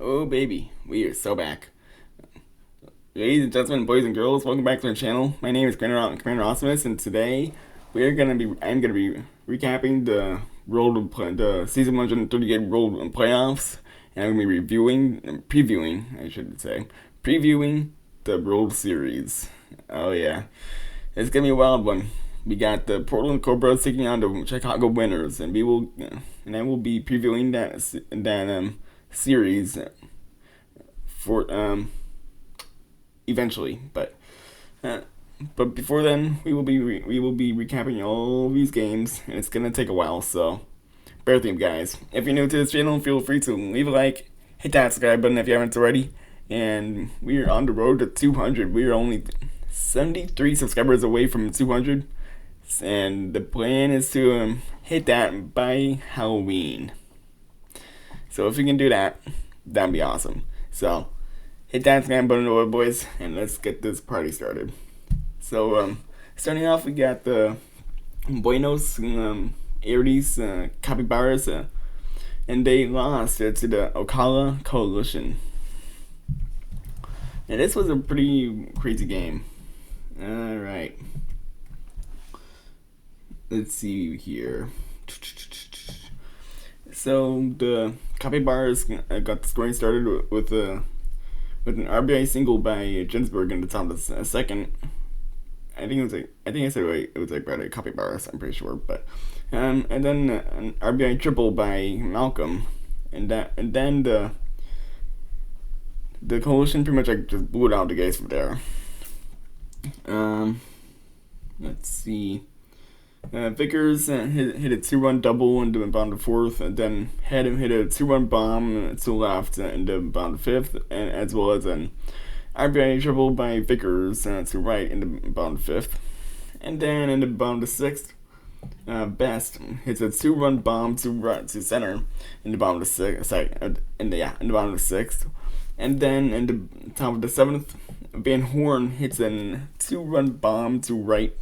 Oh baby, we are so back. Ladies and gentlemen, boys and girls, welcome back to our channel. My name is Commander Awesomeness, and today I'm gonna be recapping the season 138 World Playoffs, and I'm gonna be previewing, I should say, previewing the World Series. Oh yeah, it's gonna be a wild one. We got the Portland Cobras taking on the Chicago Winners, and I will be previewing that series for eventually. Uh, but before then, we will be recapping all these games, and it's gonna take a while. So bear with me, guys. If you're new to this channel, feel free to leave a like, hit that subscribe button if you haven't already. And we are on the road to 200. We are only 73 subscribers away from 200, and the plan is to hit that by Halloween. So if we can do that, that'd be awesome. So hit that subscribe button over, boys, and let's get this party started. So starting off, we got the Buenos Aires Capybaras, and they lost to the Ocala Coalition. And this was a pretty crazy game. All right. Let's see here. So the Capybaras got the scoring started with an RBI single by Ginsburg in the top of the second. I said right. It was like by the Capybaras. I'm pretty sure, but and then an RBI triple by Malcolm, and then the Coalition pretty much like just blew it out the guys from there. Let's see. Vickers hit a 2-run double into the bottom of fourth, and then had him hit a 2-run bomb to left into bottom of fifth, and as well as an RBI triple by Vickers to right in the bottom of fifth, and then in the bottom of sixth, Best hits a 2-run bomb to center in the bottom of the bottom of sixth, and then in the top of the seventh, Van Horn hits a 2-run bomb to right.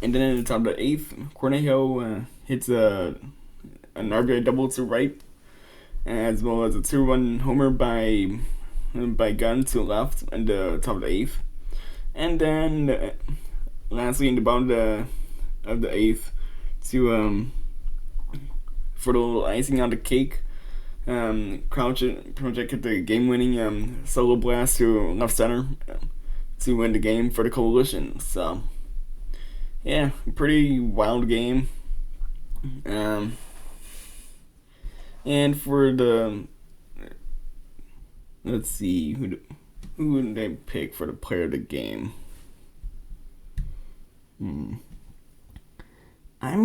And then in the top of the eighth, Cornejo hits an RBI double to right, as well as a 2-run homer by Gunn to left in the top of the eighth. And then lastly, in the bottom of the eighth, for the little icing on the cake, Crouch pretty much hit the game-winning solo blast to left center to win the game for the Coalition. So yeah, pretty wild game. And for the, let's see, who would they pick for the player of the game? I'm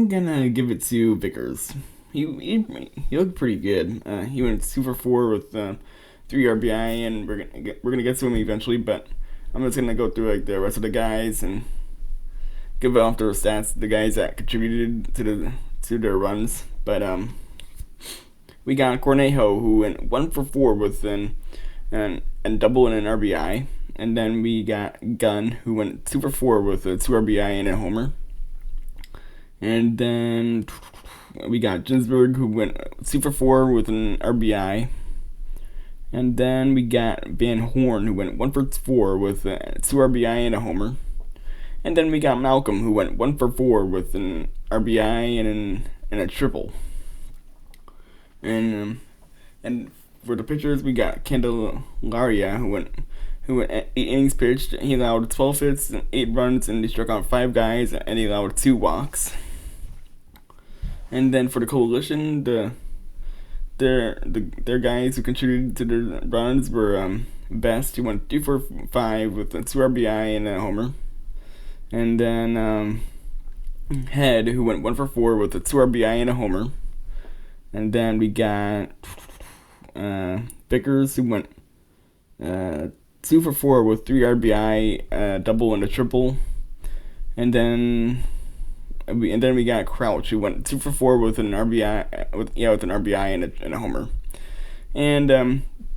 gonna give it to Vickers. He looked pretty good. He went 2 for 4 with 3 RBI, and we're gonna get to him eventually. But I'm just gonna go through like the rest of the guys and give off their stats, the guys that contributed to their runs. But we got Cornejo, who went 1 for 4 with an double and an RBI, and then we got Gunn, who went 2 for 4 with a 2 RBI and a homer, and then we got Ginsburg, who went 2 for 4 with an RBI, and then we got Van Horn, who went 1 for 4 with 2 RBI and a homer. And then we got Malcolm, who went 1 for 4 with an RBI and a triple. And for the pitchers, we got Candelaria, who went 8 innings pitched. He allowed 12 hits and 8 runs, and he struck out 5 guys, and he allowed 2 walks. And then for the Coalition, their guys who contributed to their runs were Best, who went 3 for 5 with a 2 RBI and a homer. And then Head, who went 1 for 4 with a 2 RBI and a homer. And then we got Vickers, who went 2 for 4 with 3 RBI, double and a triple. And then we got Crouch, who went 2 for 4 with an RBI with an RBI and a homer. And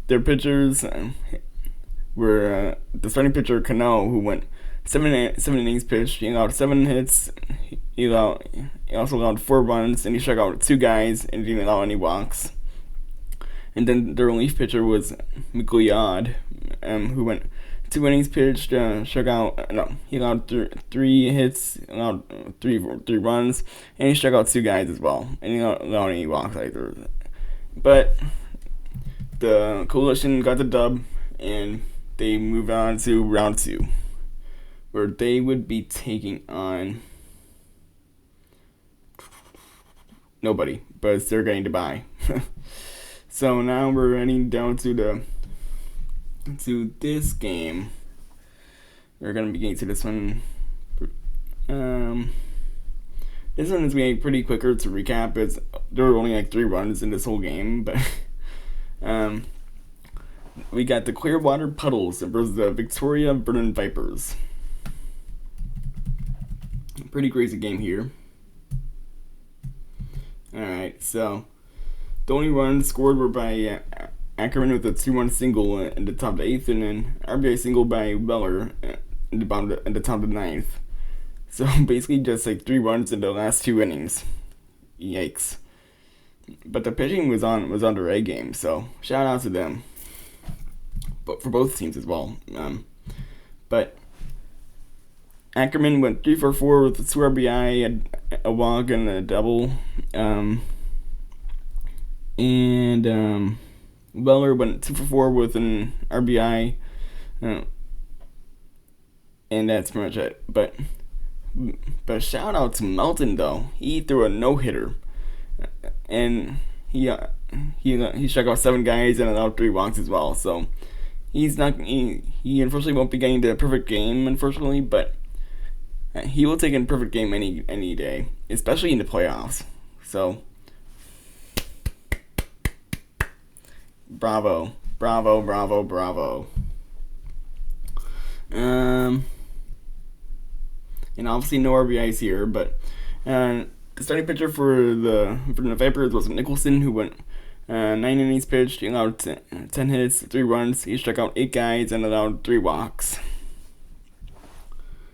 their pitchers were the starting pitcher Cano, who went 7 innings pitched. He allowed 7 hits. He also allowed 4 runs, and he struck out 2 guys and didn't allow any walks. And then their relief pitcher was McLeod, who went 2 innings pitched, struck out. No, he allowed three hits, allowed three runs, and he struck out 2 guys as well. And he allowed any walks either. But the Coalition got the dub, and they moved on to round 2, where they would be taking on nobody, but they're getting to buy. So now we're heading down to this game. We're gonna be getting to this one. This one is going to be pretty quicker to recap. There were only like 3 runs in this whole game, but we got the Clearwater Puddles versus the Victoria Vernon Vipers. Pretty crazy game here. Alright, so the only runs scored were by Ackerman with a 2-1 single in the top of the 8th, and then RBI single by Weller in the top of the 9th. So basically just like 3 runs in the last 2 innings. Yikes. But the pitching was on their A game, so shout out to them. But for both teams as well. But Ackerman went 3 for 4 with 2 RBI, a walk, and a double. And Weller went 2 for 4 with an RBI. And that's pretty much it. But shout out to Melton though. He threw a no-hitter. And he struck out 7 guys and allowed 3 walks as well. So he unfortunately won't be getting the perfect game, unfortunately, but he will take a perfect game any day, especially in the playoffs. So bravo. And obviously no RBIs here, but the starting pitcher for the Vipers was Nicholson, who went 9 innings pitched. He allowed 10 hits, 3 runs. He struck out 8 guys and allowed 3 walks.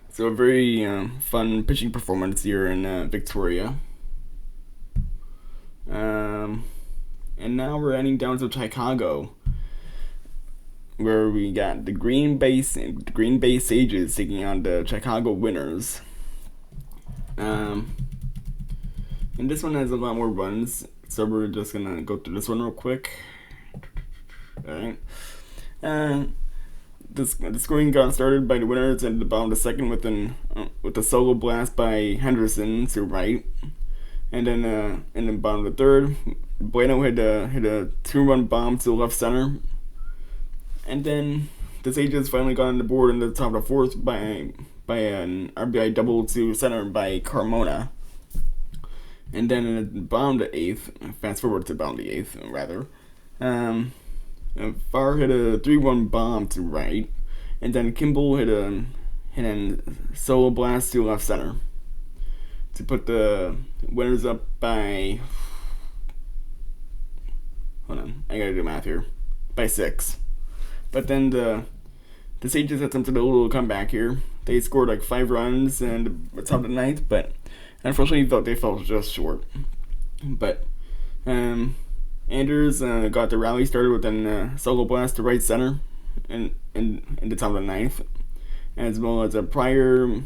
So a very fun pitching performance here in Victoria. And now we're heading down to Chicago, where we got the Green Bay Sages taking on the Chicago Winners. And this one has a lot more runs, so we're just gonna go through this one real quick. Alright. The scoring got started by the Winners at the bottom of the second with a solo blast by Henderson to right. And then in the bottom of the third, Bueno hit a 2-run bomb to left center. And then the Sages finally got on the board in the top of the 4th by an RBI double to center by Carmona. And then in the bottom of the 8th, fast forward to the bottom of the 8th, rather, Farr hit a 3-1 bomb to right. And then Kimball hit a solo blast to left center to put the Winners up by, hold on, I gotta do math here, by 6. But then the Sages had something a little comeback here. They scored like 5 runs in the top of the 9th, but unfortunately they fell just short. But Anders got the rally started with a solo blast to right center in the top of the 9th, as well as a prior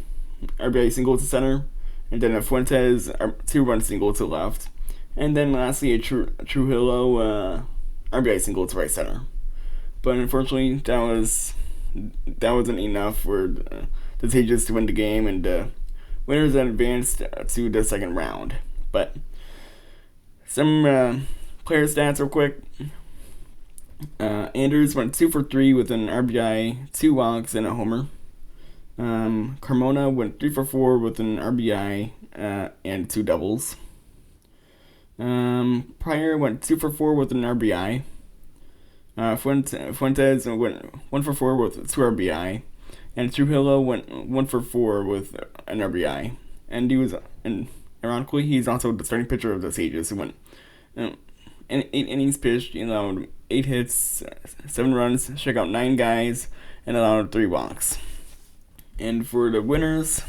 RBI single to center, and then a Fuentes 2-run single to left, and then lastly a Trujillo RBI single to right center. But unfortunately, that wasn't enough for the Sages to win the game, and the Winners advanced to the second round. But some player stats real quick. Anders went 2 for 3 with an RBI, 2 walks, and a homer. Carmona went 3 for 4 with an RBI and 2 doubles. Pryor went 2 for 4 with an RBI. Fuentes went 1 for 4 with 2 RBI, and Trujillo went 1 for 4 with an RBI. And ironically, he's also the starting pitcher of the Sages, who went 8 innings pitched. He allowed 8 hits, 7 runs, struck out 9 guys, and allowed 3 walks. And for the Winners,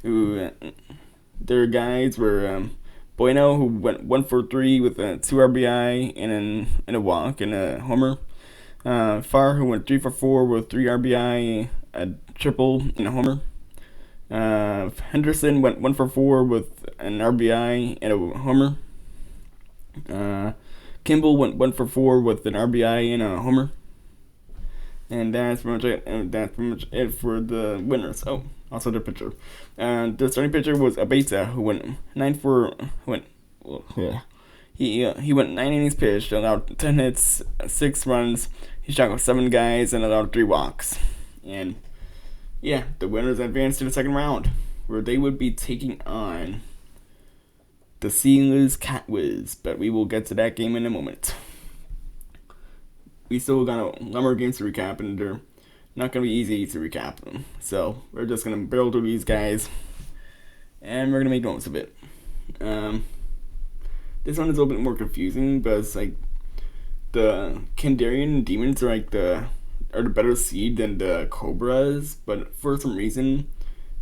their guys were Bueno, who went 1 for 3 with a 2 RBI and a walk and a homer. Farr, who went 3 for 4 with 3 RBI, a triple, and a homer. Henderson went 1 for 4 with an RBI and a homer. Kimball went 1 for 4 with an RBI and a homer. And that's pretty much it. And that's pretty much it for the winners. Oh, also the pitcher. The starting pitcher was Abeta, who went 9 for went. Well, yeah. He went 9 innings pitched, allowed 10 hits, 6 runs. He struck out 7 guys and allowed 3 walks. And yeah, the winners advanced to the second round, where they would be taking on the Steelers Catwiz. But we will get to that game in a moment. We still got a lot more games to recap, and they're not going to be easy to recap them. So we're just going to barrel through these guys, and we're going to make notes of it. This one is a little bit more confusing, but it's like the Kandarian Demons are the better seed than the Cobras, but for some reason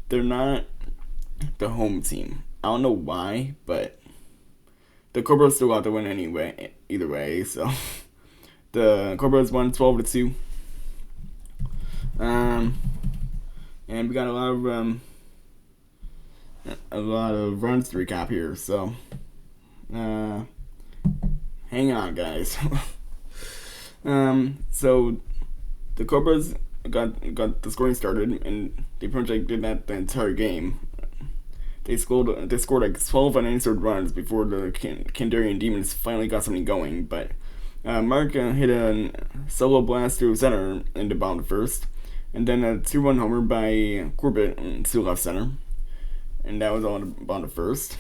they're not the home team. I don't know why, but the Cobras still got the win anyway. Either way, so the Cobras won 12-2. And we got a lot of runs to recap here. So hang on, guys. So the Cobras got the scoring started, and they pretty much did that the entire game. They scored like 12 unanswered runs before the Kandarian Demons finally got something going. But Mark hit a solo blast to center in the bottom of the first, and then a 2-run homer by Corbett to left center, and that was all in the bottom of the first.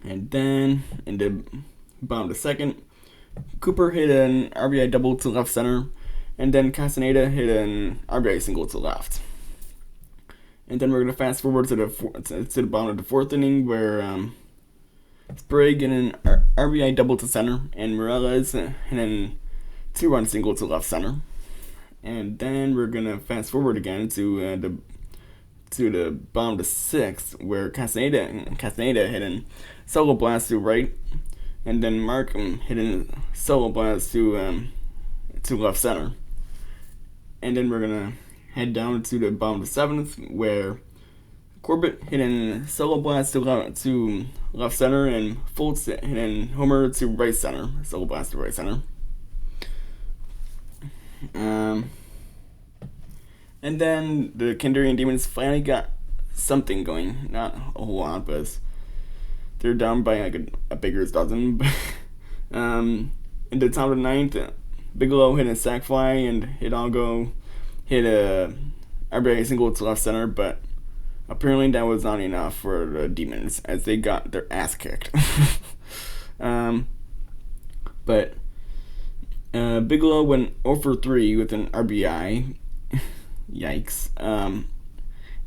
And then in the bottom of the second, Cooper hit an RBI double to left center, and then Castaneda hit an RBI single to left. And then we're gonna fast forward to the bottom of the fourth inning, where Sprague hit an RBI double to center, and Morales hit a 2-run single to left center. And then we're gonna fast forward again to the bottom of the sixth, where Castaneda hit a solo blast to right, and then Mark hit a solo blast to left center. And then we're gonna head down to the bottom of the seventh, where Corbett hit a solo blast to left center, and Fultz hit a homer to right center, solo blast to right center. And then the Kandarian Demons finally got something going. Not a whole lot, but they're down by like a baker's dozen. In the top of the ninth, Bigelow hit a sac fly, and Hidalgo hit a RBI single to left center, but apparently that was not enough for the Demons, as they got their ass kicked. But Bigelow went 0 for 3 with an RBI. Yikes.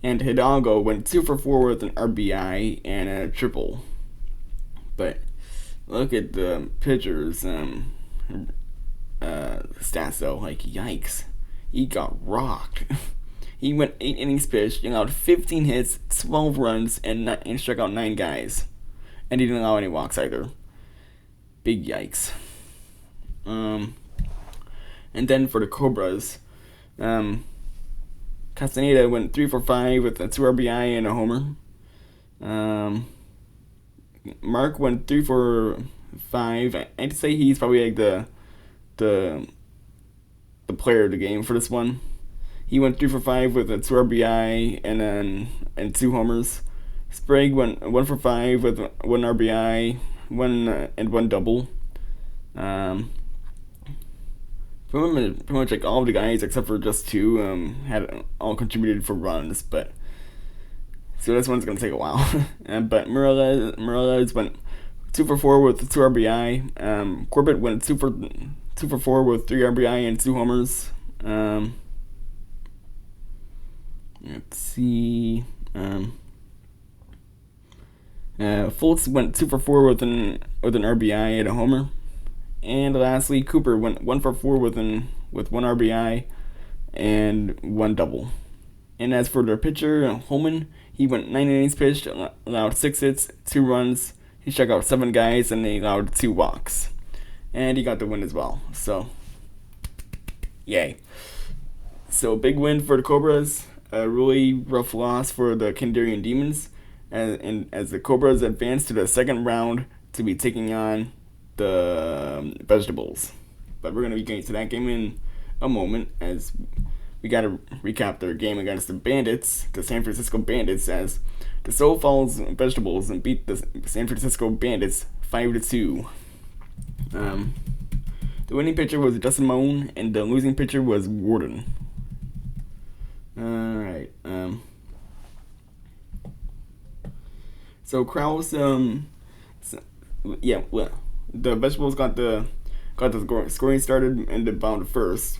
And Hidalgo went 2 for 4 with an RBI and a triple. But look at the pitchers' stats though. Like, yikes. He got rocked. He went 8 innings pitched, he allowed 15 hits, 12 runs, and struck out 9 guys. And he didn't allow any walks either. Big yikes. And then for the Cobras, Castaneda went 3 for 5 with a 2 RBI and a homer. Mark went 3 for 5. I'd say he's probably like the player of the game for this one. He went 3 for 5 with a 2 RBI and 2 homers. Sprague went 1 for 5 with 1 RBI, 1 double. Pretty much like all of the guys except for just 2 had all contributed for runs, but so this one's gonna take a while. But Morales went 2 for 4 with 2 RBI. Corbett went 2 for 4 with 3 RBI and 2 homers. Let's see. Fultz went 2 for 4 with an RBI and a homer. And lastly, Cooper went 1 for 4 with 1 RBI and 1 double. And as for their pitcher, Holman, he went 9 innings pitched, allowed 6 hits, 2 runs, he struck out 7 guys and he allowed 2 walks, and he got the win as well. So, yay! So big win for the Cobras. A really rough loss for the Kandarian Demons, and as the Cobras advance to the second round to be taking on the Vegetables. But we're gonna be getting to that game in a moment, as we gotta recap their game against the Bandits, the San Francisco Bandits, as the Sioux Falls Vegetables and beat the San Francisco Bandits 5-2. The winning pitcher was Justin Moan, and the losing pitcher was Warden. Alright. So Kraus, the Vegetables got the scoring started in the bottom of first,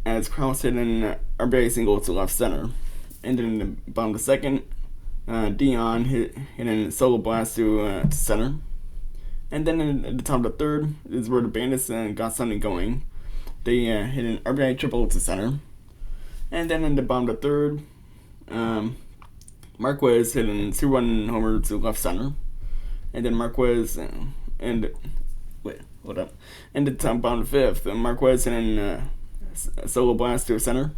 as Kraus hit an RBI single to left center, and then in the bottom of the second, Dion hit a solo blast to center, and then in the top of the third is where the Bandits got something going. They hit an RBI triple to center. And then in the bottom of the third, Marquez hit a 2-run homer to left center. And then Marquez in the bottom of the fifth, Marquez hit a solo blast to center.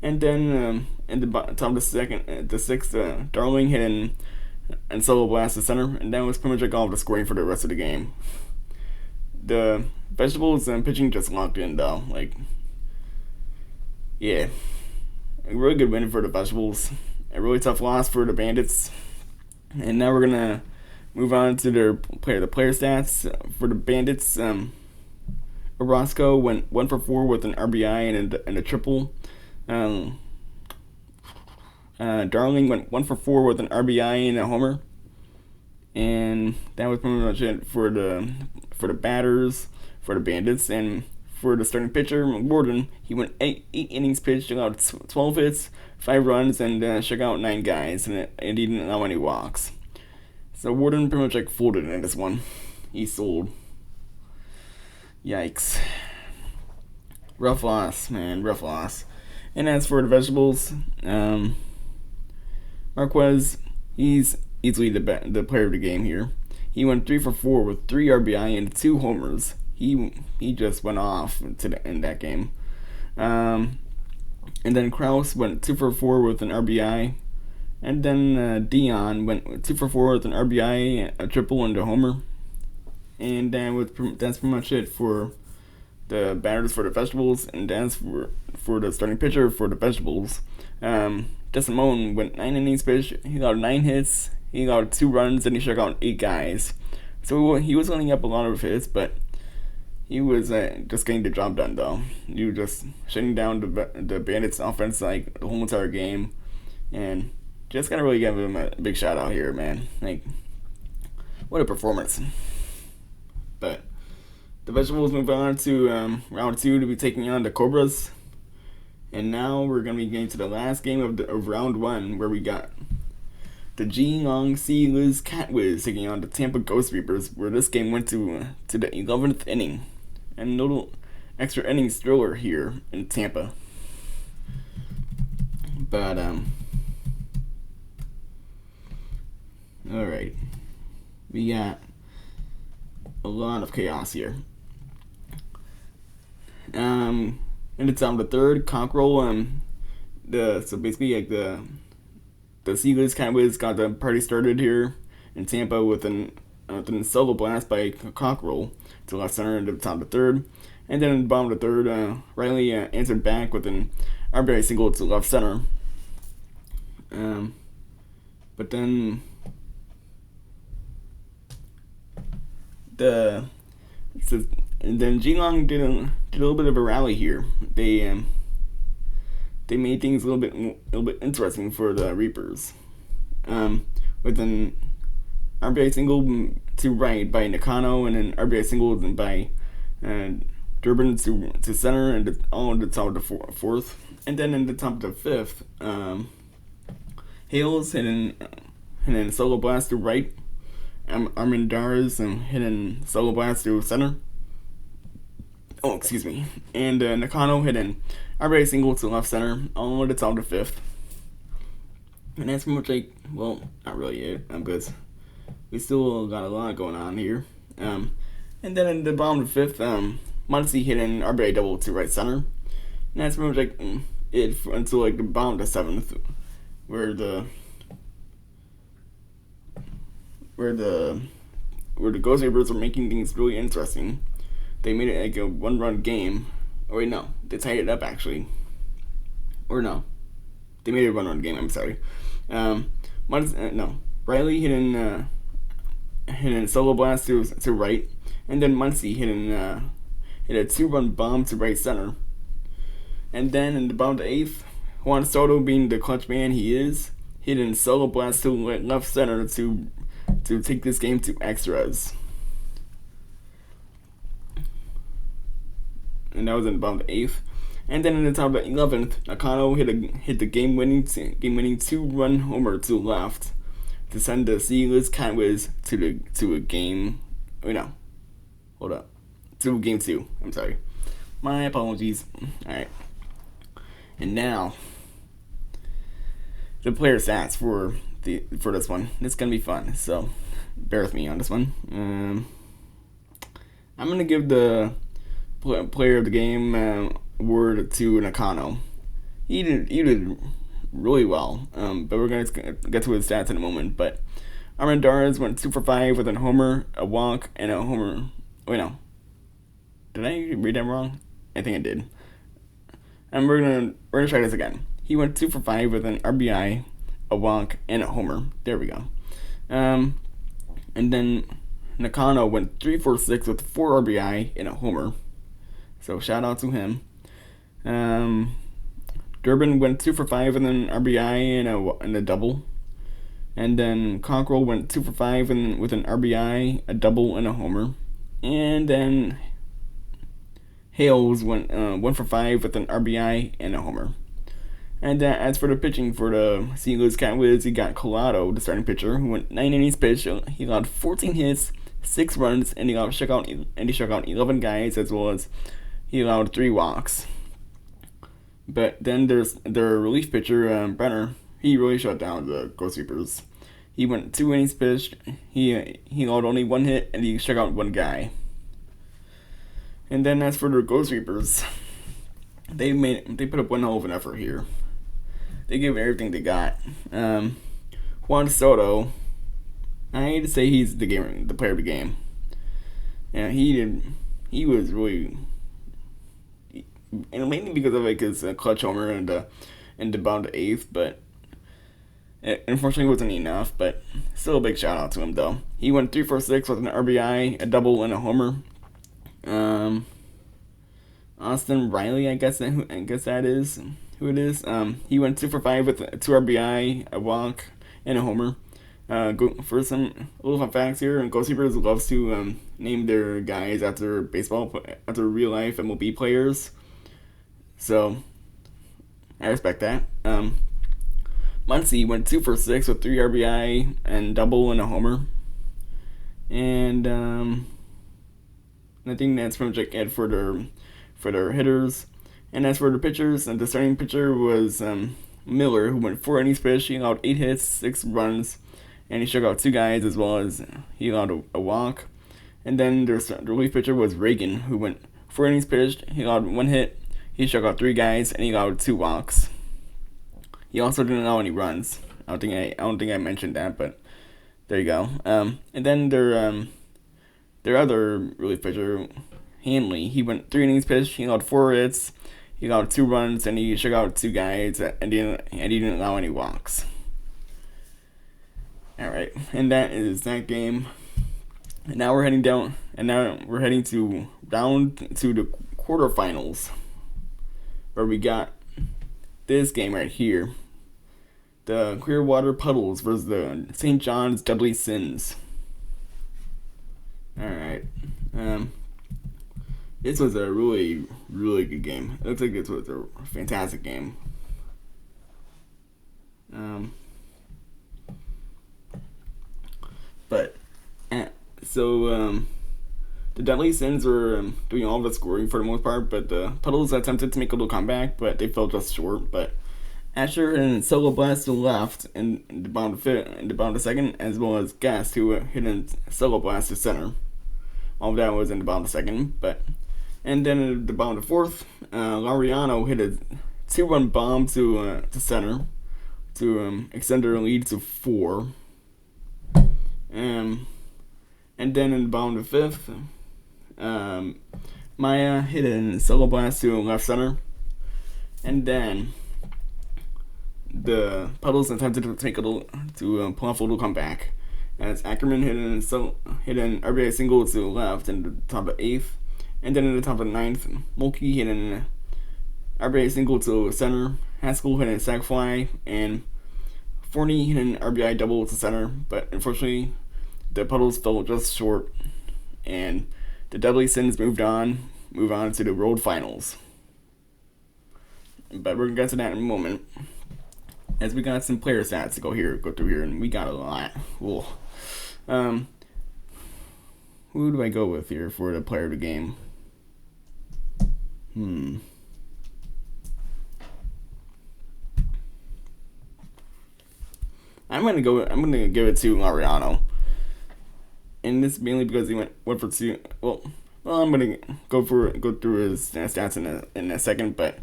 And then in the top of the sixth, Darling hit a solo blast to center. And that was pretty much like all of the scoring for the rest of the game. The Vegetables pitching just locked in though. Yeah, a really good win for the Vegetables. A really tough loss for the Bandits. And now we're gonna move on to the player stats for the Bandits. Orozco went 1 for 4 with an RBI and a triple. Darling went 1 for 4 with an RBI and a homer. And that was pretty much it for the batters for the Bandits. And for the starting pitcher, Warden, he went 8 innings pitched, allowed 12 hits, 5 runs, and struck out 9 guys, and he didn't allow any walks. So Warden pretty much folded in this one. He sold. Yikes. Rough loss, man, rough loss. And as for the Vegetables, Marquez, he's easily the player of the game here. He went 3 for 4 with 3 RBI and 2 homers. He just went off in that game. And then Kraus went 2 for 4 with an RBI. And then Dion went 2 for 4 with an RBI, a triple, and a homer. And that's pretty much it for the batters for the Vegetables. And that's for the starting pitcher for the Vegetables. Justin Moan went 9 innings pitched. He got 9 hits. He got 2 runs, and he struck out 8 guys. So he was lining up a lot of hits, but he was just getting the job done, though. He was just shutting down the Bandits' offense the whole entire game. And just gotta really give him a big shout out here, man. What a performance. But the Vegetables move on to round 2 to be taking on the Cobras. And now we're gonna be getting to the last game of round 1, where we got the Geelong Sea Liz Catwiz taking on the Tampa Ghost Reapers, where this game went to the 11th inning. And a little extra innings thriller here in Tampa. But, alright. We got a lot of chaos here. In the top of the third, Cockrell, so basically the Sea Catwiz got the party started here in Tampa with an solo blast by Cockrell to left center into the top of the third. And then in the bottom of the third, Riley answered back with an RBI single to left center. But then Geelong did a little bit of a rally here. They made things a little bit interesting for the Reapers. With an RBI single to right by Nakano, and an RBI single by Durbin to center, and all in the top of the fourth. And then in the top of the fifth, Hales hit a solo blast to right. Armendariz hit a solo blast to center. Oh, excuse me. And Nakano hit an RBI single to left center, all in the top of the fifth. And that's pretty much well, not really it, because we still got a lot going on here. And then in the bottom of the fifth, Muncie hit an RBI double to right center. And that's pretty much like it until like the bottom of the seventh, where the Ghost Reapers were making things really interesting. They made it like a one-run game. Oh wait, no, they tied it up actually. Or no, they made it a one-run game. I'm sorry. Riley hit in solo blast to right, and then Muncie hit a two-run bomb to right center. And then in the bottom of the eighth, Juan Soto, being the clutch man he is, hit in solo blast to left center to take this game to extras. And that was in the bottom of the eighth. And then in the top of the 11th, Nakano hit the game-winning two-run homer to left to send the Sealess Catwiz to a game. Wait, no, hold up, to game 2. I'm sorry, my apologies. All right, and now the player stats for this one. It's gonna be fun, so bear with me on this one. I'm gonna give the player of the game award to Nakano. He did really well, but we're gonna get to his stats in a moment. But Armendariz went 2 for 5 with a homer, a walk, and a homer. Wait, no, did I read that wrong? I think I did. And we're gonna try this again. He went 2 for 5 with an RBI, a walk, and a homer. There we go. And then Nakano went 3 for 6 with 4 RBI and a homer. So shout out to him. Durbin went 2 for 5 with an RBI and a double. And then Cockrell went 2 for 5 with an RBI, a double, and a homer. And then Hales went 1 for 5 with an RBI and a homer. And as for the pitching for the St. Louis Catwiz, he got Collado, the starting pitcher, who went 9 innings pitched. He allowed 14 hits, 6 runs, and he struck out 11 guys, as well as he allowed 3 walks. But then there's their relief pitcher, Brenner. He really shut down the Ghost Reapers. He went 2 innings pitched. He allowed only 1 hit, and he struck out 1 guy. And then as for the Ghost Reapers, they put up one hell of an effort here. They gave everything they got. Juan Soto, I hate to say he's the player of the game. Yeah, he was really, and mainly because of like his clutch homer and the bottom of the 8th, but it unfortunately wasn't enough. But still a big shout out to him though. He went 3 for 6 with an RBI, a double, and a homer. Austin Riley, I guess that is who it is. He went 2 for 5 with 2 RBI, a walk, and a homer. For some little fun facts here, Ghost Reapers loves to name their guys after real life MLB players. So I respect that. Muncie went 2 for 6 with 3 RBI and double and a homer. And I think that's pretty much it for their hitters. And as for the pitchers, the starting pitcher was Miller, who went 4 innings pitched. He allowed 8 hits, 6 runs, and he struck out 2 guys, as well as he allowed a walk. And then the relief pitcher was Reagan, who went 4 innings pitched. He allowed 1 hit, he struck out 3 guys, and he allowed 2 walks. He also didn't allow any runs. I don't think I mentioned that, but there you go. And then their other relief pitcher, Hanley, he went 3 innings pitched. He allowed 4 hits. He allowed 2 runs, and he struck out 2 guys, and he didn't allow any walks. All right, and that is that game. And now we're heading down, and now we're heading down to the quarterfinals, where we got this game right here: the Clearwater Puddles versus the St. John's Deadly Sins. All right. This was a really, really good game. It looks like this was a fantastic game. The Deadly Sins were doing all the scoring for the most part, but the Puddles attempted to make a little comeback, but they fell just short. But Asher hit a solo blast to the left in the bottom of second, as well as Guest, who hit a solo blast to center. All of that was in the bottom of second, and then in the bottom of fourth, Laureano hit a 2-run bomb to center to extend their lead to 4. And then in the bottom of fifth, Maya hit a solo blast to left center, and then the Puddles attempted to pull off a little comeback, as Ackerman hit an RBI single to the left in the top of 8th, and then in the top of 9th, Mulkey hit an RBI single to center, Haskell hit a sac fly, and Forney hit an RBI double to center, but unfortunately the Puddles fell just short, and the Dudley Sins move on to the World Finals. But we're gonna get to that in a moment, as we got some player stats to go through here, and we got a lot. Cool. Who do I go with here for the player of the game? I'm gonna give it to Laureano, and this mainly because he went 1-for-2. Well, I'm gonna go through his stats in a second, but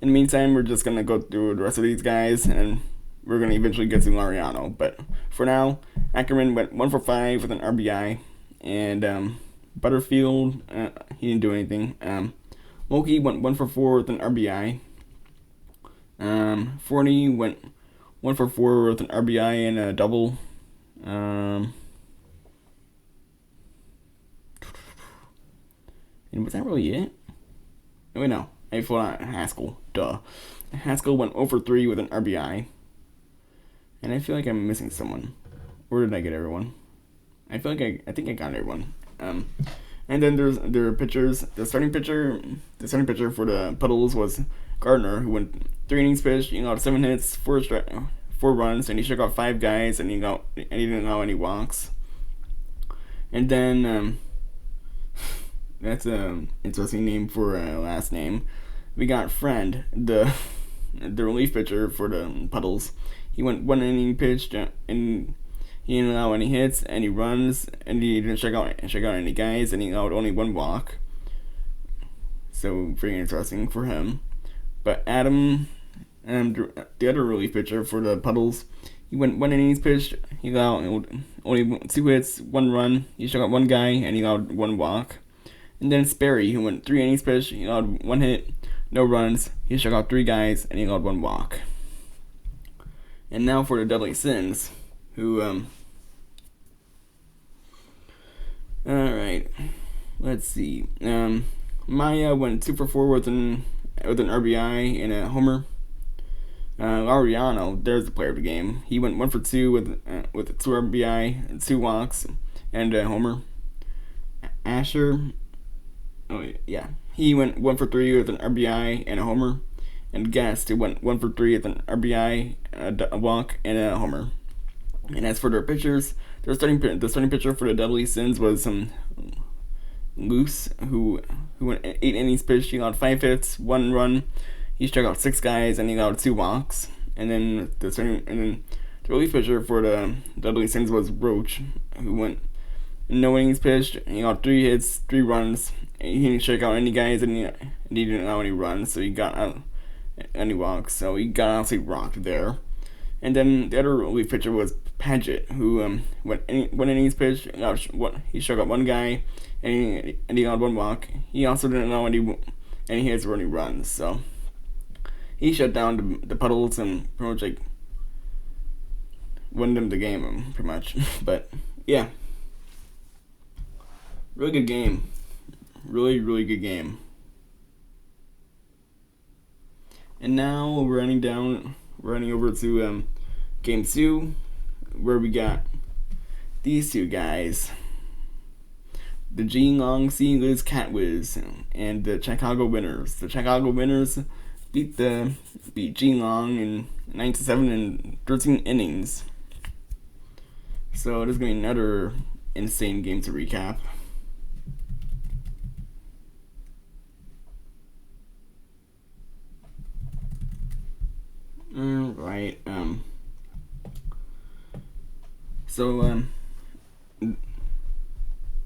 in the meantime, we're just gonna go through the rest of these guys, and we're gonna eventually get to Laureano. But for now, Ackerman went 1-for-5 with an RBI, and Butterfield, he didn't do anything. Mulkey went 1-for-4 with an RBI. Forney went 1-for-4 with an RBI and a double. And was that really it? Oh, wait, no. I forgot Haskell. Duh. Haskell went 0-for-3 with an RBI. And I feel like I'm missing someone. Where did I get everyone? I think I got everyone. And then there are pitchers. The starting pitcher for the Puddles was Gardner, who went 3 innings pitched, 7 hits, 4 runs, and he struck out 5 guys, and he didn't allow any walks. And then that's an interesting name for a last name. We got Friend, the relief pitcher for the Puddles. He went 1 inning pitched, and he didn't allow any hits, any runs, and he didn't strike out any guys, and he allowed only 1 walk. So very interesting for him. But Adam, the other relief pitcher for the Puddles, he went 1 innings pitched. He allowed only 2 hits, 1 run. He struck out 1 guy, and he allowed 1 walk. And then Sperry, who went 3 innings pitched. He allowed 1 hit, no runs. He struck out 3 guys, and he allowed 1 walk. And now for the Dudley Sins, who alright, let's see. Maya went 2-for-4 with an RBI and a homer. Laureano, there's the player of the game. He went 1-for-2 with 2 RBI and 2 walks and a homer. Asher, he went 1-for-3 with an RBI and a homer. And Guest, who went 1-for-3 with an RBI, a walk, and a homer. And as for their pitchers, the starting pitcher for the Dudley Sins was Luce, who went 8 innings pitched. He allowed 5 hits, 1 run. He struck out 6 guys, and he allowed 2 walks. And then the relief pitcher for the Dudley Sins was Roach, who went no innings pitched. He allowed 3 hits, 3 runs. He didn't strike out any guys, and he didn't allow any runs, so he got out any walks. So he got obviously rocked there. And then the other relief pitcher was Paget, who went 1 innings pitched. He struck out 1 guy, and he allowed 1 walk. He also didn't allow any hits or any runs. So he shut down the Puddles and pretty much won them the game, pretty much. But yeah, really good game. Really, really good game. And now we're running over to Game 2, where we got these 2 guys. The Geelong Sea Liz Catwiz and the Chicago Winners. The Chicago Winners beat Geelong in 9-7 in 13 innings. So this is going to be another insane game to recap. So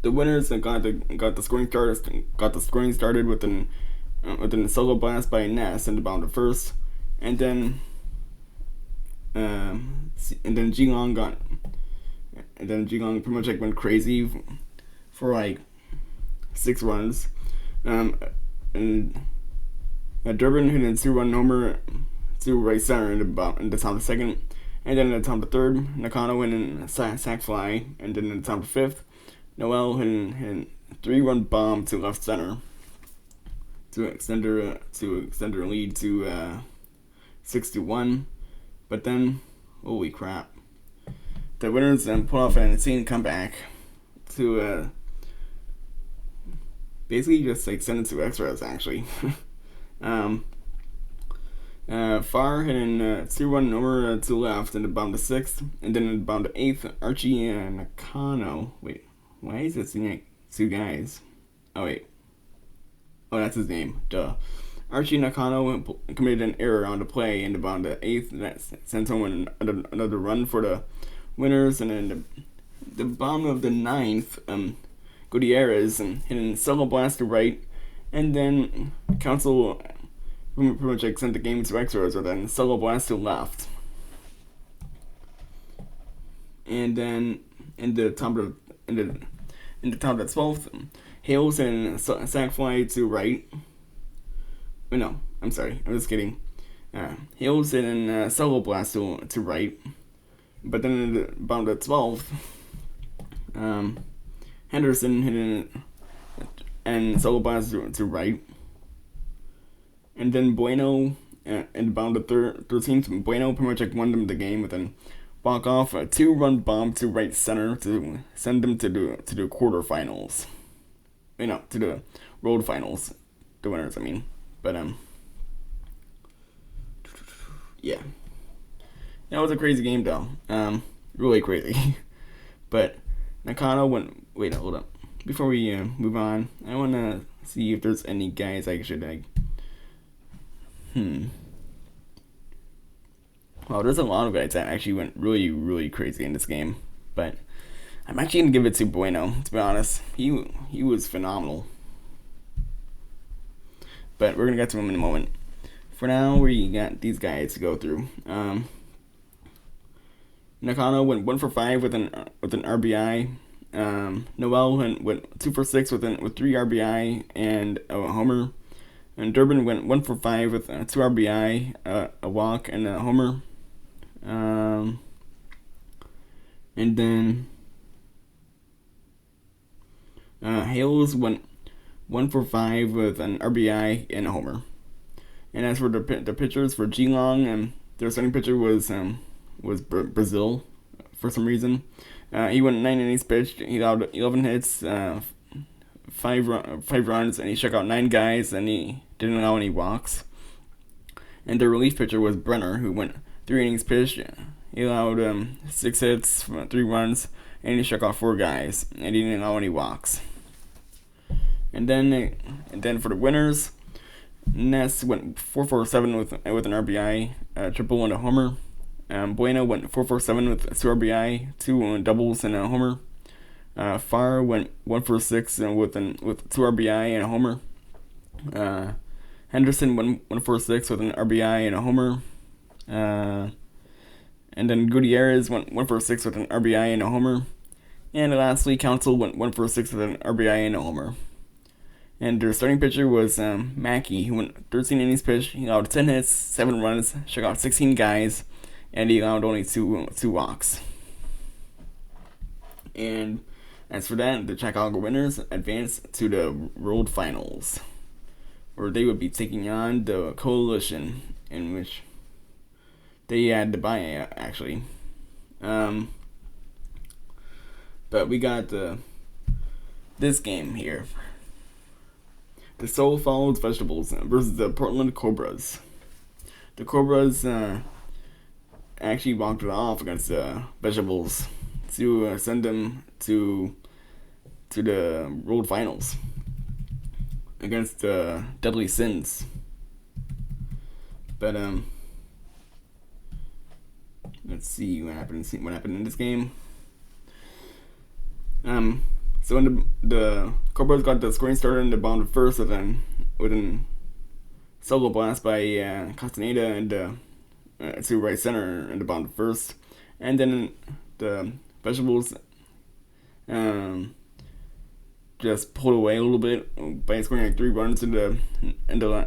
the winners got the scoring started with a solo blast by Ness in the bottom of first, and then Geelong pretty much like went crazy for like 6 runs. And Durbin hit a 2-run homer to right center in the top of the second, and then in the top of the third, Nakano went in a sac fly, and then in the top of the fifth, Noel hit a 3-run bomb to left center to extend their lead to 6-1. But then, holy crap, the winners then pulled off an insane comeback to basically just like send it to extras actually. Farr hit a 2-run homer to left in the bottom of the sixth, and then in the bottom of the eighth, Archie Nakano. Wait, why is it seeing like 2 guys? Oh wait, oh that's his name. Duh. Archie Nakano committed an error on the play in the bottom of the eighth that sent home another run for the winners, and then the bottom of the ninth, Gutierrez hit a solo blast to right, and then Council pretty much like sent the game to extras with a solo blast to left. And then in the top of the 12th, Hales and sac fly to right. No, I'm sorry, I'm just kidding. Hales and solo blast to right. But then in the bottom of the 12th, Henderson hit and solo blast to right. And then Bueno, in the bottom of the 13th, Bueno pretty much like won them the game with a walk-off, a 2-run bomb to right center to send them to the quarterfinals. To the road finals. The winners, I mean. But, yeah. That was a crazy game, though. Really crazy. But Nakano went... Wait, hold up. Before we move on, I want to see if there's any guys I should, like... Well, there's a lot of guys that actually went really, really crazy in this game. But I'm actually going to give it to Bueno, to be honest. He was phenomenal. But we're going to get to him in a moment. For now, we got these guys to go through. Nakano went 1 for 5 with an RBI. Noel went 2 for 6 with 3 RBI and a homer. And Durbin went 1 for 5 with 2 RBI, a walk, and a homer. And then Hales went 1 for 5 with an RBI and a homer. And as for the pitchers for Geelong, their starting pitcher was Brazil for some reason. He went 9 innings pitched. He allowed 11 hits, 5 runs, and he struck out 9 guys, and he didn't allow any walks. And the relief pitcher was Brenner, who went 3 innings pitched. He allowed 6 hits, 3 runs, and he struck out 4 guys, and he didn't allow any walks. And then for the winners, Ness went 4 for 7 with an RBI, triple and a homer. Bueno went 4 for 7 with 2 RBI, 2 doubles and a homer. Farr went 1 for 6 with 2 RBI and a homer. Henderson went 1 for 6 with an RBI and a homer. And then Gutierrez went 1 for 6 with an RBI and a homer. And lastly, Council went 1 for 6 with an RBI and a homer. And their starting pitcher was Mackey, who went 13 innings pitched. He allowed 10 hits, 7 runs, struck out 16 guys, and he allowed only 2 walks. And as for that, the Chicago winners advanced to the World Finals, where they would be taking on the Coalition, in which they had to buy actually. But we got this game here. The Soul Follows Vegetables versus the Portland Cobras. The Cobras actually walked it off against the Vegetables to send them to the World Finals against Deadly Sins. But let's see what happened in this game. So when the Cobras got the scoring started in the bottom of the first with an solo blast by Castaneda and to right center in the bottom of the first, and then the Vegetables um, just pulled away a little bit by scoring like 3 runs in the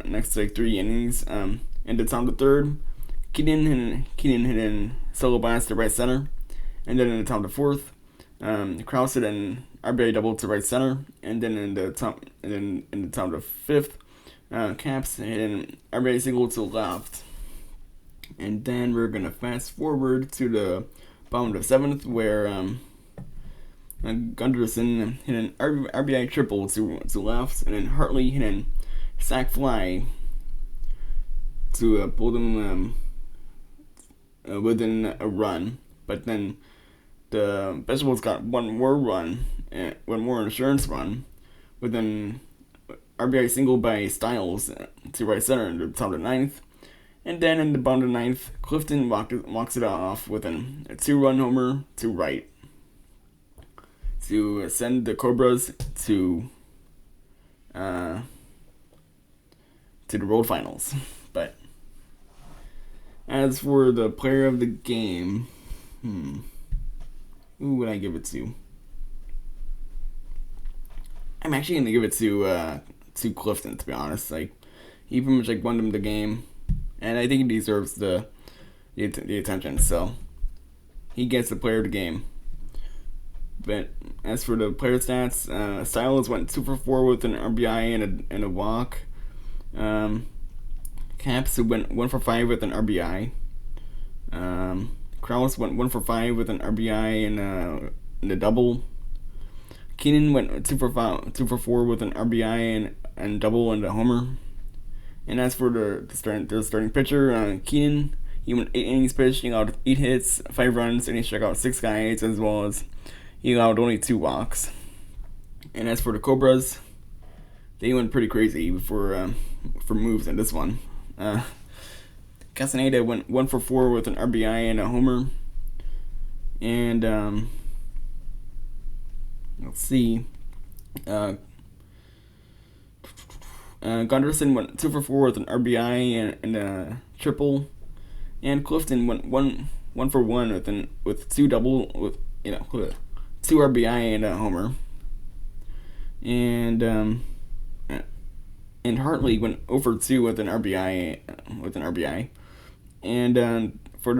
next like 3 innings. In the top of the third, Keenan hit in solo blast to right center, and then in the top of the fourth, Krause hit an RBI double to right center, and then in the top of the fifth, Caps hit an RBI single to left, and then we're gonna fast forward to the bottom of the seventh where Gunderson hit an RBI triple to left, and then Hartley hit an sac fly to pull them within a run. But then the Vegetables got one more insurance run with an RBI single by Styles to right center in the top of the ninth. And then in the bottom of the ninth, Clifton walks it off with a 2-run homer to right to send the Cobras to the World Finals. But as for the player of the game, who would I give it to? I'm actually gonna give it to Clifton, to be honest. Like, he pretty much like won him the game, and I think he deserves the attention. So he gets the player of the game. But as for the player stats, Styles went 2 for 4 with an RBI and a walk. Caps went 1 for 5 with an RBI. Krause went 1 for 5 with an RBI and a double. Keenan went 2 for 4 with an RBI and double and a homer. And as for the starting pitcher, Keenan, he went 8 innings pitched, he allowed 8 hits, 5 runs, and he struck out 6 guys, as well as he allowed only 2 walks. And as for the Cobras, they went pretty crazy for moves in this one. Castaneda went 1 for 4 with an RBI and a homer. And let's see. Gunderson went 2 for 4 with an RBI and a triple. And Clifton went 1 for 1 with 2 RBI and a homer. And Hartley went 0 for 2 with an RBI. And for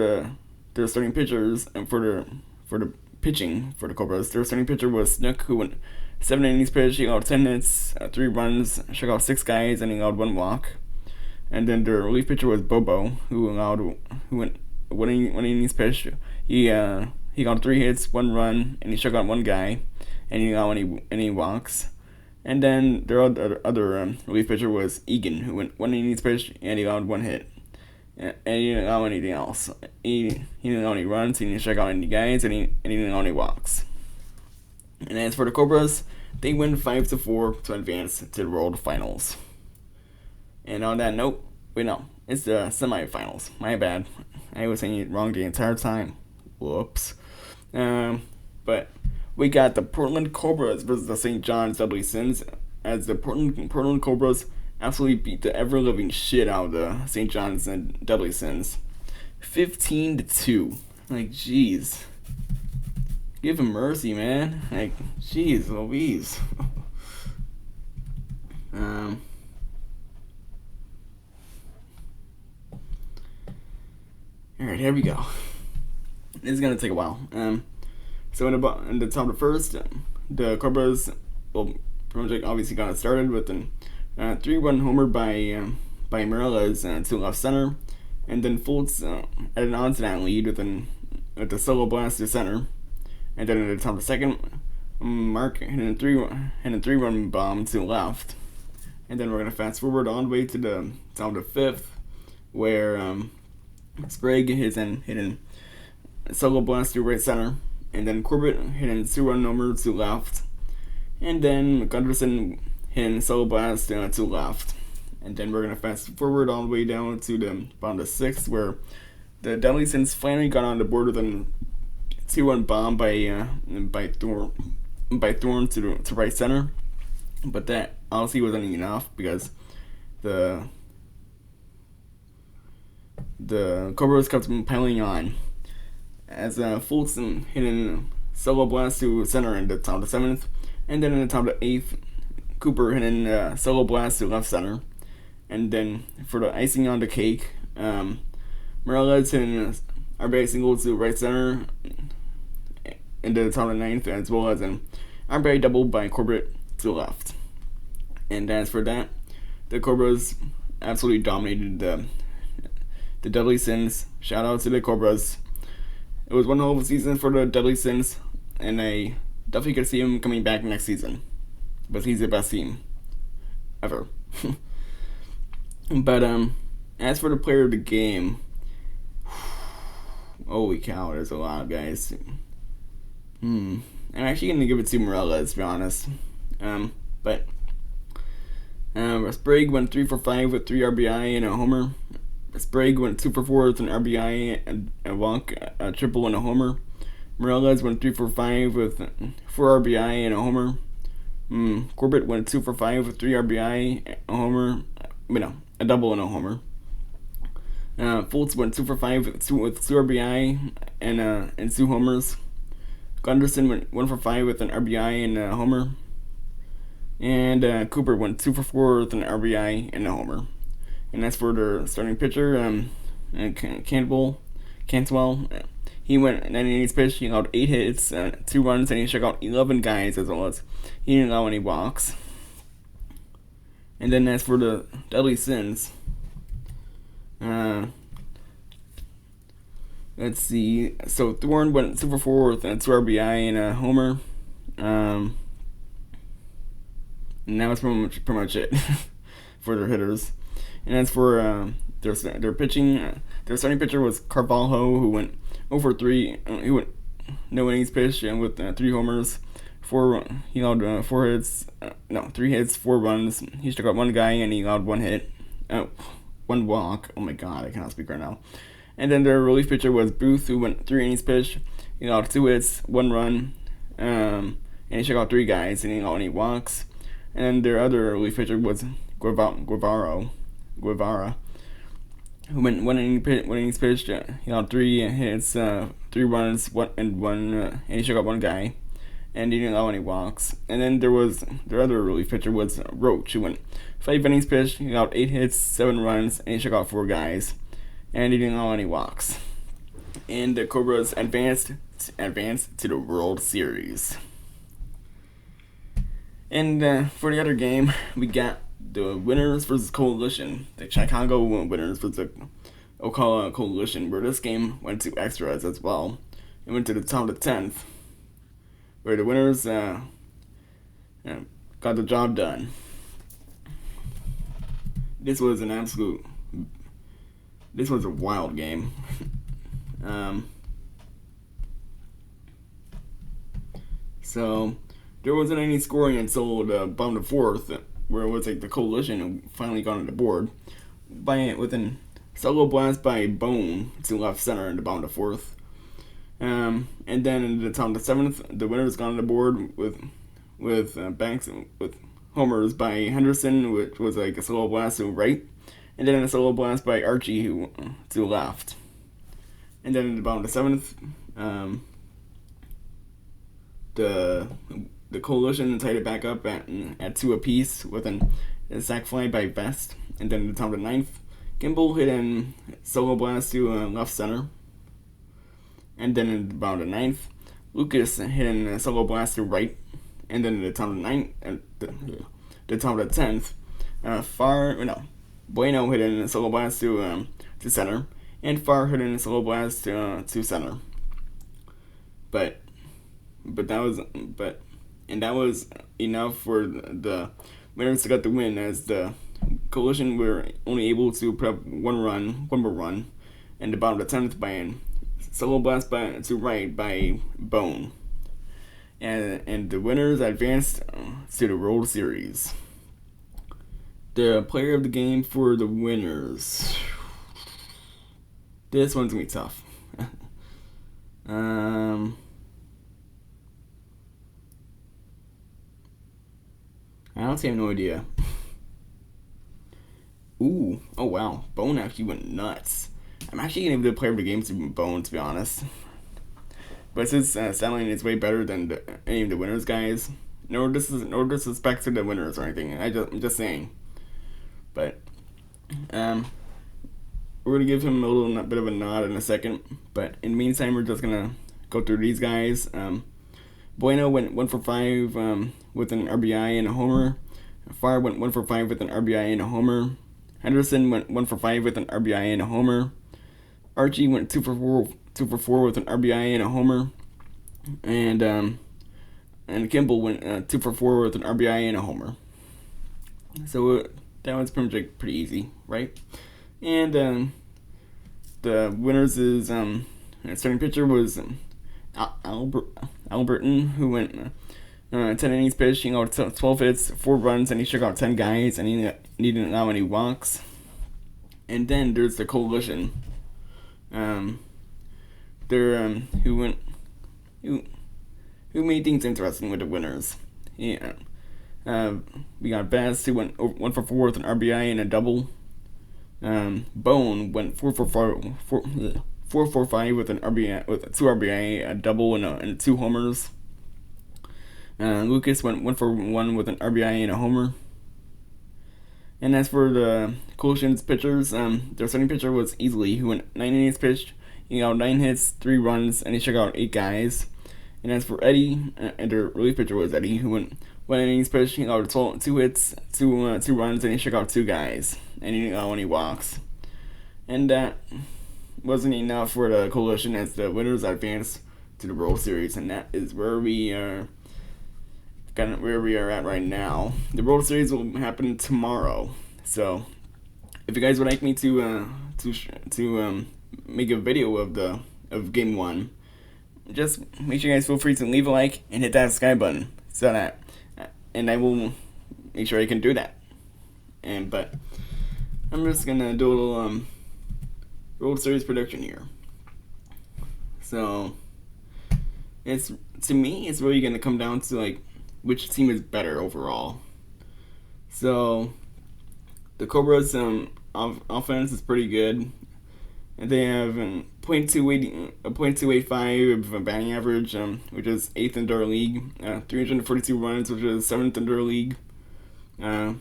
their starting pitchers and for the pitching for the Cobras, their starting pitcher was Snook, who went 7 innings pitched, he allowed 10 hits, 3 runs, struck out 6 guys, and he allowed 1 walk. And then their relief pitcher was Bobo, who went 1 innings pitched. He got 3 hits, 1 run, and he struck out 1 guy, and he didn't allow any walks. And then their other relief pitcher was Egan, who went 1 innings pitched, and he allowed 1 hit. And he didn't allow anything else. He didn't allow any runs, he didn't strike out any guys, and he didn't allow any walks. And as for the Cobras, they win 5-4 to advance to the World Finals. And on that note, it's the semifinals. My bad. I was saying it wrong the entire time. Whoops. But we got the Portland Cobras versus the St. John's Dudley Sins, as the Portland Cobras absolutely beat the ever-living shit out of the St. John's and Dudley Sins. 15-2. Like, jeez. Give him mercy, man. Like, jeez Louise. Alright, here we go. This is gonna take a while. So in the top of the first, the Cobras, project obviously got started with a 3-run homer by Morales to left center, and then Fultz at an odds that lead with a solo blast to center, and then at the top of the second, Mark hit a 3-run bomb to left, and then we're gonna fast forward all the way to the top of the fifth, where Sprague hit a solo blast to right center, and then Corbett hit a 2-run homer to left, and then Gunderson hit a solo blast to left. And then we're going to fast forward all the way down to the bottom of the sixth, where the Dudley Sins finally got on the board with a 2-run bomb by by Thorne to right center, but that honestly wasn't enough because the Cobras kept piling on as Fulton hit a solo blast to center in the top of the 7th, and then in the top of the 8th, Cooper hit a solo blast to left center, and then for the icing on the cake, Morales hit an RBI single to right center in the top of the 9th, as well as an RBI double by Corbett to the left. And as for that, the Cobras absolutely dominated the Deadly Sins. Shout out to the Cobras. It was one hell of a season for the Deadly Sins, and I definitely could see him coming back next season. But he's the best team ever. But as for the player of the game, holy cow, there's a lot of guys. I'm actually gonna give it to Morales, to be honest. But Sprague went 3 for 5 with 3 RBI and a homer. Sprague went 2 for 4 with an RBI and a walk, a triple and a homer. Morales went 3 for 5 with 4 RBI and a homer. Corbett went 2 for 5 with 3 RBI, a homer. A double and a homer. Fultz went 2 for 5 with 2 RBI and 2 homers. Gunderson went 1 for 5 with an RBI and a homer. And Cooper went 2 for 4 with an RBI and a homer. And as for their starting pitcher, Cantwell, he went 9 innings pitched. He allowed 8 hits, 2 runs, and he struck out 11 guys as well as he didn't allow any walks. And then as for the Deadly Sins, let's see. So Thorne went 2 for 4 with 2 RBI and a homer. And that was pretty much it for their hitters. And as for their pitching, their starting pitcher was Carvalho, who went 0 for 3. He went no innings pitched and with 3 homers. He allowed 4 hits, 3 hits, 4 runs. He struck out 1 guy and he allowed 1 hit, 1 walk. Oh my god, I cannot speak right now. And then their relief pitcher was Booth, who went 3 innings pitched. He allowed 2 hits, 1 run, and he struck out 3 guys and he allowed any walks. And then their other relief pitcher was Guevara, who went 1 innings pitched. He allowed 3 hits, 3 runs, and he struck out 1 guy, and he didn't allow any walks. And then their other relief pitcher was Roach, who went 5 innings pitched. He allowed 8 hits, 7 runs, and he struck out 4 guys, and he didn't allow any walks. And the Cobras advanced to the World Series. And for the other game, we got the Winners versus Coalition. The Chicago Winners versus the Ocala Coalition, where this game went to extras as well. It went to the top of the 10th, where the Winners got the job done. This was a wild game. So there wasn't any scoring until the bottom of the 4th, where it was like the Coalition who finally got on the board with a solo blast by Bone to left center in the bottom of the 4th. And then in the top of the 7th, the Winners got on the board with Banks with homers by Henderson, which was like a solo blast to right, and then a solo blast by Archie who to left. And then in the bottom of the 7th, the Coalition tied it back up at 2 apiece with a sac fly by Vest. And then in the top of the 9th, Kimball hit a solo blast to left center. And then in the bottom of the 9th, Lucas hit a solo blast to right. And then in the top of the 9th, the top of the 10th, Bueno hit a solo blast to center. And Farr hit a solo blast to center. But that was enough for the Winners to get the win, as the Coalition were only able to put up one more run, and the bottom of the 10th by a solo blast to right by Bone. And the Winners advanced to the World Series. The player of the game for the Winners. This one's gonna be tough. honestly have no idea. Ooh, oh wow, Bone actually went nuts. I'm actually gonna be the player of the game to Bone, to be honest. But since stat line is way better than any of the winners, guys. No disrespect to the winners or anything. I'm just saying. But um, we're gonna give him a little bit of a nod in a second. But in the meantime, we're just gonna go through these guys. Bueno went 1 for 5 with an RBI and a homer. Farr went 1 for 5 with an RBI and a homer. Henderson went 1 for 5 with an RBI and a homer. Archie went 2 for 4 with an RBI and a homer. And Kimball went 2 for 4 with an RBI and a homer. So that was pretty much like pretty easy, right? And the winners is starting pitcher was Alberton, who went 10 innings pitched, he got 12 hits, 4 runs, and he struck out 10 guys, and he didn't allow any walks. And then there's the coalition. Who made things interesting with the winners. Yeah. We got Bass, who went 1 for 4 with an RBI and a double. Bone went 4 for 5 with an RBI, with 2 RBI, a double, and 2 homers. Lucas went 1 for 1 with an RBI and a homer. And as for the Coalition's pitchers, their starting pitcher was Easley, who went 9 innings pitched. He got 9 hits, 3 runs, and he struck out 8 guys. And as for Eddie, and their relief pitcher was Eddie, who went 1 innings pitched. He got 2 hits, 2 runs, and he struck out 2 guys. And he didn't allow any walks. And that wasn't enough for the Coalition, as the winners advanced to the World Series, and that is where we are at right now. The World Series will happen tomorrow, so if you guys would like me to make a video of Game 1, just make sure you guys feel free to leave a like and hit that subscribe button, so that and I will make sure I can do that. But I'm just gonna do a little World Series prediction here. So to me, it's really gonna come down to like which team is better overall. So the Cobras offense is pretty good, and they have a .285 of a batting average, which is 8th in their league. 342 runs, which is 7th in their league. A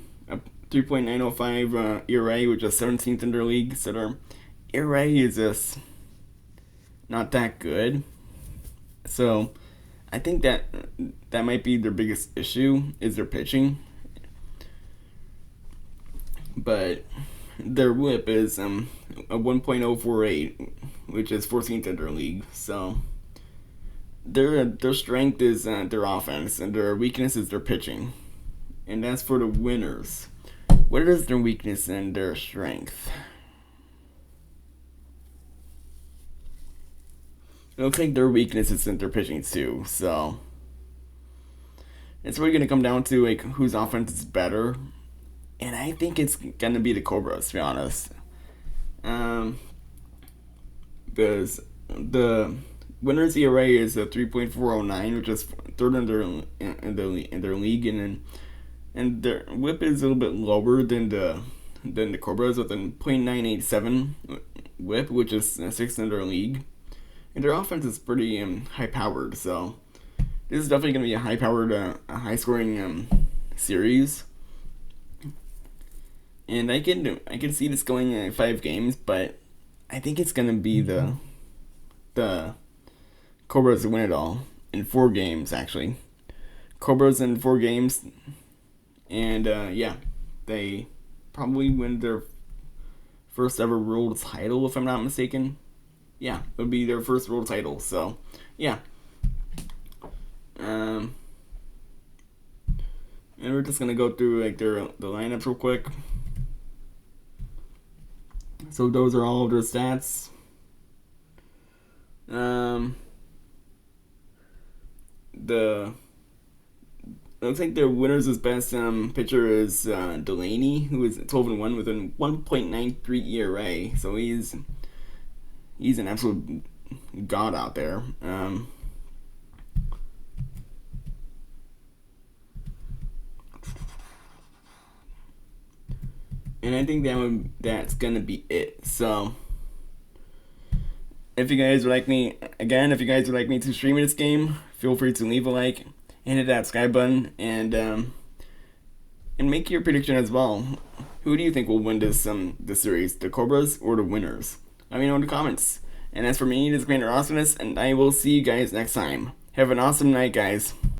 3.905 ERA, which is 17th in their league. So their ERA is just not that good. So I think that might be their biggest issue, is their pitching. But their whip is a 1.048, which is 14th in their league. So their strength is their offense, and their weakness is their pitching. And as for the winners, what is their weakness and their strength? It looks like their weakness is in their pitching too, so it's really gonna come down to like whose offense is better, and I think it's gonna be the Cobras, to be honest. Because the winners ERA is a 3.409, which is 3rd in their league, and their WHIP is a little bit lower than the Cobras, with a .987 WHIP, which is 6th in their league. And their offense is pretty high-powered, so this is definitely going to be a high-powered, high-scoring series. And I can see this going in 5 games, but I think it's going to be the Cobras win it all in 4 games, actually. Cobras in 4 games, and yeah, they probably win their first ever world title, if I'm not mistaken. Yeah, it would be their first world title. So, yeah. And we're just gonna go through like the lineups real quick. So those are all of their stats. It looks like their winners' best pitcher is Delaney, who is 12-1 with a 1.93 ERA. So he's an absolute god out there. And I think that's gonna be it. So if you guys would like me again, if you guys would like me to stream this game, feel free to leave a like and hit that subscribe button and make your prediction as well. Who do you think will win this series, the Cobras or the winners? Let me know in the comments. And as for me, this is Commander Awesomeness, and I will see you guys next time. Have an awesome night, guys.